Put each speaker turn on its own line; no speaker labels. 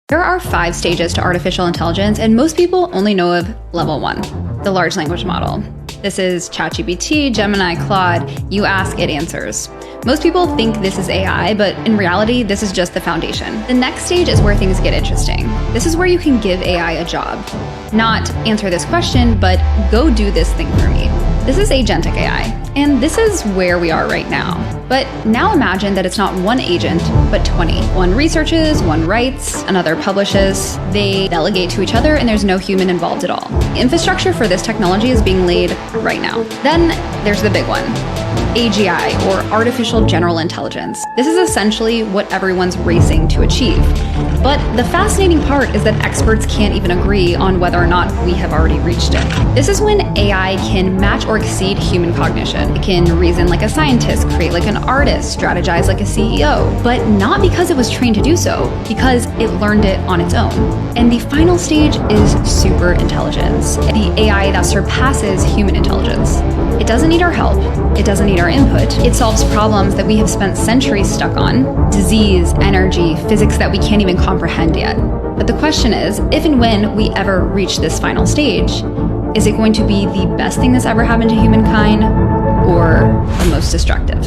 There are 5 stages to artificial intelligence, and most people only know of level 1, the large language model. This is ChatGPT, Gemini, Claude. You ask, it answers. Most people think this is AI, but in reality, this is just the foundation. The next stage is where things get interesting. This is where you can give AI a job. Not answer this question, but go do this thing for me. This is agentic AI, and this is where we are right now. But now imagine that it's not one agent, but 20. One researches, one writes, another publishes. They delegate to each other, and there's no human involved at all. The infrastructure for this technology is being laid right now. Then there's the big one. AGI, or Artificial General Intelligence. This is essentially what everyone's racing to achieve. But the fascinating part is that experts can't even agree on whether or not we have already reached it. This is when AI can match or exceed human cognition. It can reason like a scientist, create like an artist, strategize like a CEO, but not because it was trained to do so, because it learned it on its own. And the final stage is super intelligence, the AI that surpasses human intelligence. It doesn't need our help. It doesn't need our input. It solves problems that we have spent centuries stuck on, disease, energy, physics that we can't even comprehend yet. But the question is, if and when we ever reach this final stage, is it going to be the best thing that's ever happened to humankind or the most destructive?